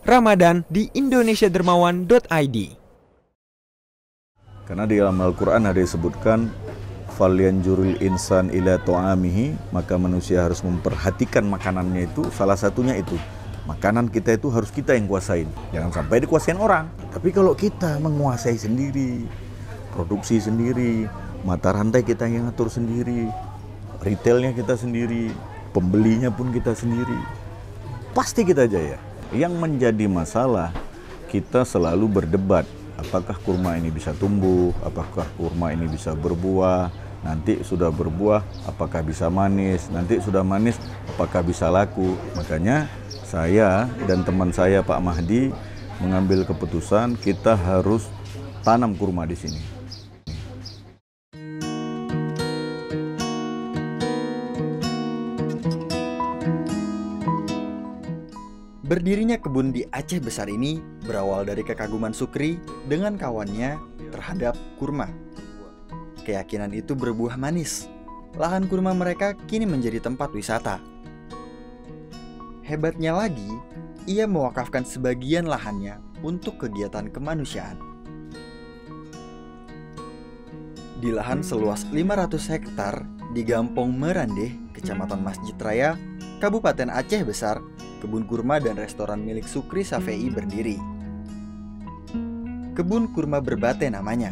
Ramadan di indonesiadermawan.id. Karena di dalam Al-Quran ada disebutkan falyanjuril insan ila ta'amihi, maka manusia harus memperhatikan makanannya. Itu salah satunya itu. Makanan kita itu harus kita yang kuasain. Jangan sampai dikuasain orang. Tapi kalau kita menguasai sendiri, produksi sendiri, mata rantai kita yang atur sendiri, retailnya kita sendiri, pembelinya pun kita sendiri, pasti kita jaya. Yang menjadi masalah, kita selalu berdebat. Apakah kurma ini bisa tumbuh? Apakah kurma ini bisa berbuah? Nanti sudah berbuah, apakah bisa manis? Nanti sudah manis, apakah bisa laku? Makanya saya dan teman saya Pak Mahdi mengambil keputusan kita harus tanam kurma di sini. Berdirinya kebun di Aceh Besar ini berawal dari kekaguman Sukri dengan kawannya terhadap kurma. Keyakinan itu berbuah manis. Lahan kurma mereka kini menjadi tempat wisata. Hebatnya lagi, ia mewakafkan sebagian lahannya untuk kegiatan kemanusiaan. Di lahan seluas 500 hektar di Gampong Merandeh, Kecamatan Masjid Raya, Kabupaten Aceh Besar, kebun kurma dan restoran milik Sukri Safei berdiri. Kebun kurma berbate namanya.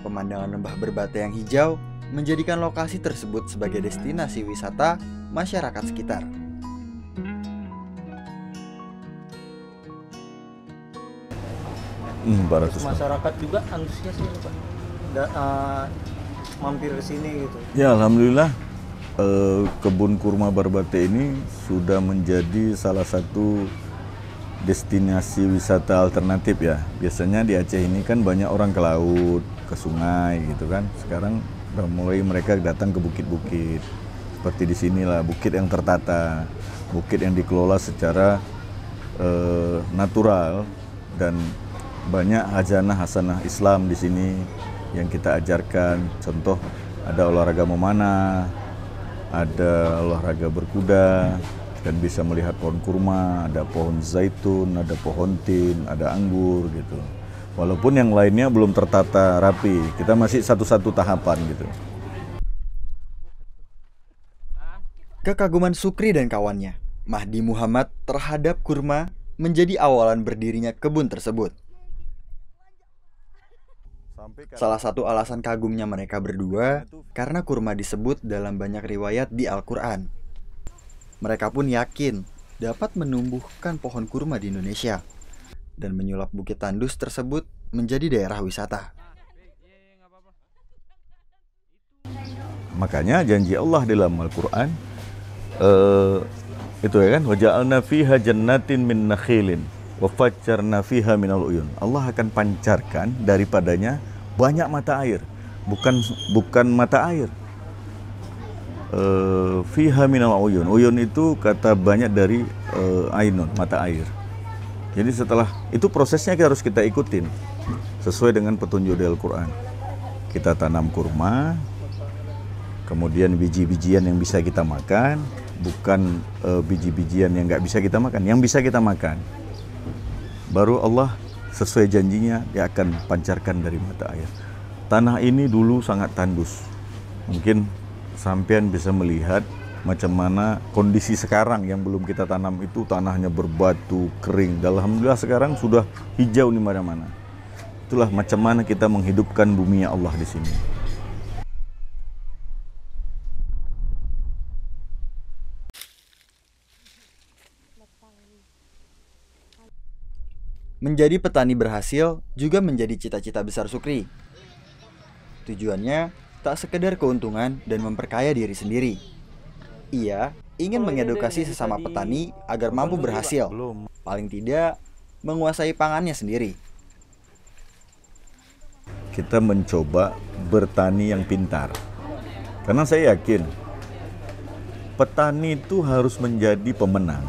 Pemandangan lembah berbate yang hijau menjadikan lokasi tersebut sebagai destinasi wisata masyarakat sekitar. Masyarakat juga antusias ya Pak, mampir ke sini gitu. Ya alhamdulillah, kebun kurma Barbate ini sudah menjadi salah satu destinasi wisata alternatif ya. Biasanya di Aceh ini kan banyak orang ke laut, ke sungai gitu kan. Sekarang udah mulai mereka datang ke bukit-bukit. Seperti di sinilah, bukit yang tertata, bukit yang dikelola secara natural, dan banyak hajanah hasanah Islam di sini yang kita ajarkan. Contoh, ada olahraga memanah, ada olahraga berkuda, dan bisa melihat pohon kurma, ada pohon zaitun, ada pohon tin, ada anggur gitu. Walaupun yang lainnya belum tertata rapi, kita masih satu-satu tahapan gitu. Kekaguman Sukri dan kawannya, Mahdi Muhammad, terhadap kurma menjadi awalan berdirinya kebun tersebut. Salah satu alasan kagumnya mereka berdua karena kurma disebut dalam banyak riwayat di Al-Quran. Mereka pun yakin dapat menumbuhkan pohon kurma di Indonesia dan menyulap Bukit Tandus tersebut menjadi daerah wisata. Makanya janji Allah dalam Al-Quran itu ya kan, waja'alna fiha jannatin min nakhilin wa fajjarna fiha minal uyun. Allah akan pancarkan daripadanya banyak mata air, bukan mata air. Fiha minal uyun. Uyun itu kata banyak dari ainun, mata air. Jadi setelah itu prosesnya harus kita ikutin sesuai dengan petunjuk dari Al-Quran. Kita tanam kurma, kemudian biji-bijian yang bisa kita makan, bukan biji-bijian yang nggak bisa kita makan, yang bisa kita makan. Baru Allah sesuai janjinya, dia akan pancarkan dari mata air. Tanah ini dulu sangat tandus. Mungkin sampean bisa melihat macam mana kondisi sekarang yang belum kita tanam itu, tanahnya berbatu, kering. Alhamdulillah sekarang sudah hijau di mana-mana. Itulah macam mana kita menghidupkan bumi Allah di sini. Menjadi petani berhasil juga menjadi cita-cita besar Sukri. Tujuannya tak sekedar keuntungan dan memperkaya diri sendiri. Ia ingin mengedukasi sesama petani agar mampu berhasil, paling tidak menguasai pangannya sendiri. Kita mencoba bertani yang pintar. Karena saya yakin petani itu harus menjadi pemenang.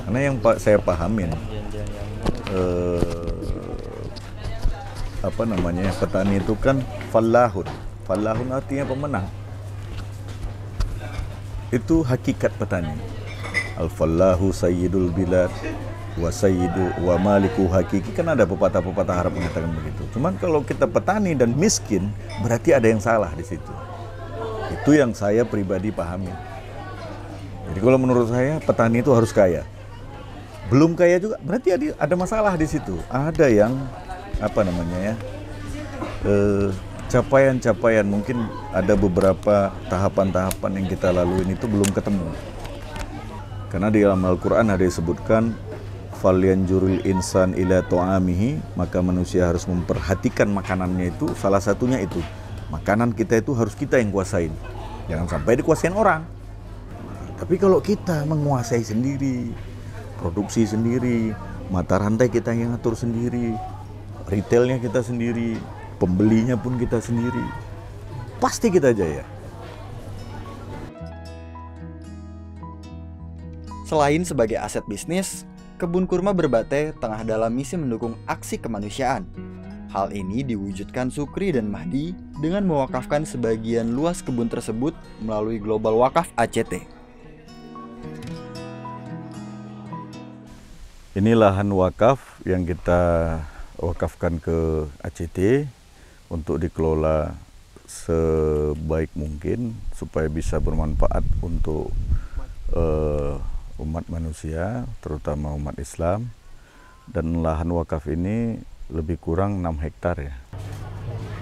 Karena yang saya pahamin, petani itu kan falahun artinya pemenang. Itu hakikat petani. Al-fallahu sayyidul bilad wa sayyidu wa maliku hakiki, kan ada pepatah-pepatah Arab mengatakan begitu. Cuman kalau kita petani dan miskin, berarti ada yang salah di situ. Itu yang saya pribadi pahami. Jadi kalau menurut saya petani itu harus kaya. Belum kaya juga berarti ada masalah di situ. Ada yang capaian-capaian, mungkin ada beberapa tahapan-tahapan yang kita laluin itu belum ketemu. Karena di dalam Al-Quran ada disebutkan falyanjuril insan ila ta'amihi, maka manusia harus memperhatikan makanannya itu. Salah satunya itu, makanan kita itu harus kita yang kuasain, jangan sampai dikuasain orang. Tapi kalau kita menguasai sendiri, produksi sendiri, mata rantai kita yang atur sendiri, retailnya kita sendiri, pembelinya pun kita sendiri, pasti kita jaya. Selain sebagai aset bisnis, kebun kurma Berbate tengah dalam misi mendukung aksi kemanusiaan. Hal ini diwujudkan Sukri dan Mahdi dengan mewakafkan sebagian luas kebun tersebut melalui Global Wakaf ACT. Ini lahan wakaf yang kita wakafkan ke ACT untuk dikelola sebaik mungkin supaya bisa bermanfaat untuk umat manusia, terutama umat Islam. Dan lahan wakaf ini lebih kurang 6 hektar ya.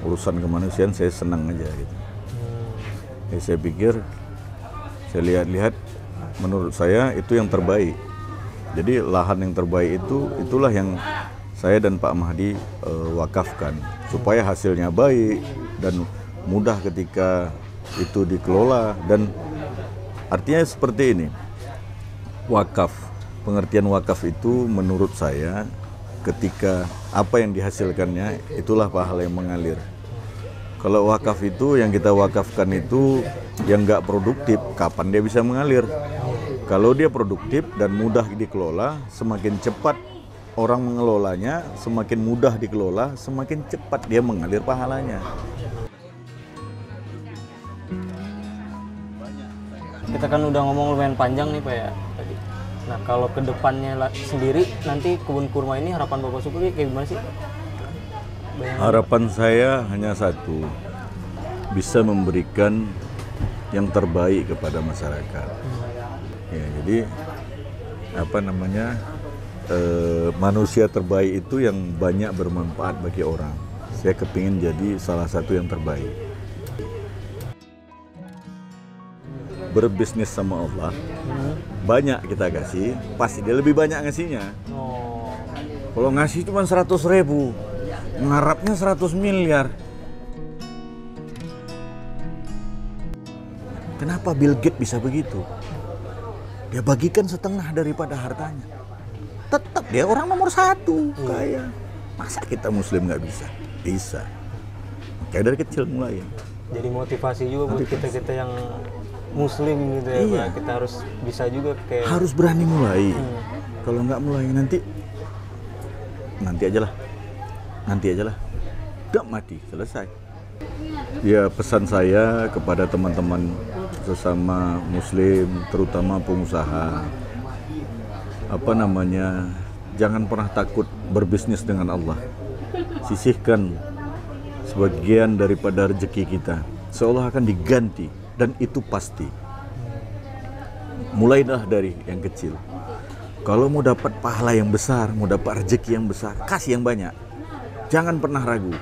Urusan kemanusiaan saya senang aja gitu. Ya, saya pikir, saya lihat-lihat, menurut saya itu yang terbaik. Jadi lahan yang terbaik itulah yang saya dan Pak Mahdi wakafkan supaya hasilnya baik dan mudah ketika itu dikelola. Dan artinya seperti ini, wakaf, pengertian wakaf itu menurut saya ketika apa yang dihasilkannya itulah pahala yang mengalir. Kalau wakaf itu yang kita wakafkan itu yang nggak produktif, kapan dia bisa mengalir? Kalau dia produktif dan mudah dikelola, semakin cepat orang mengelolanya, semakin mudah dikelola, semakin cepat dia mengalir pahalanya. Kita kan udah ngomong lumayan panjang nih Pak ya tadi. Nah kalau kedepannya sendiri nanti kebun kurma ini harapan Bapak Sukri kayak gimana sih? Harapan saya hanya satu, bisa memberikan yang terbaik kepada masyarakat. Ya, jadi manusia terbaik itu yang banyak bermanfaat bagi orang. Saya kepingin jadi salah satu yang terbaik. Berbisnis sama Allah, banyak kita kasih, pasti dia lebih banyak ngasihnya. Kalau ngasih cuma 100.000, ngarapnya 100 miliar. Kenapa Bill Gates bisa begitu? Dia bagikan setengah daripada hartanya. Tetap dia orang nomor 1 kaya. Masa kita Muslim nggak bisa? Bisa. Kayak dari kecil mulai. Jadi motivasi juga buat kita yang Muslim gitu ya. Iya. Kita harus bisa juga kayak. Harus berani mulai. Kalau nggak mulai nanti aja lah. Udah mati, selesai. Ya, pesan saya kepada teman-teman sesama Muslim, terutama pengusaha, jangan pernah takut berbisnis dengan Allah. Sisihkan sebagian daripada rezeki kita, seolah akan diganti, dan itu pasti. Mulailah dari yang kecil. Kalau mau dapat pahala yang besar, mau dapat rezeki yang besar, kasih yang banyak. Jangan pernah ragu.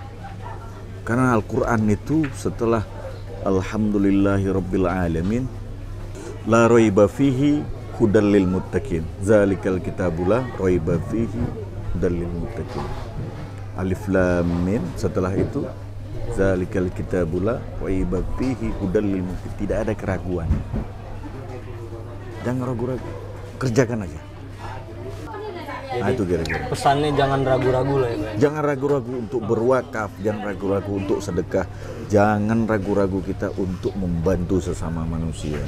Karena Al-Quran itu setelah Alhamdulillahirabbil alamin, la raiba fihi hudal lil muttaqin. Zalikal kitabula raiba fihi hudal lil muttaqin. Alif lam mim, setelah itu zalikal kitabula raiba fihi hudal lil muttaqin. Tidak ada keraguan. Jangan ragu-ragu. Kerjakan aja. Nah, itu kira-kira. Pesannya jangan ragu-ragu lah ya Pak. Jangan ragu-ragu untuk berwakaf, jangan ragu-ragu untuk sedekah, jangan ragu-ragu kita untuk membantu sesama manusia.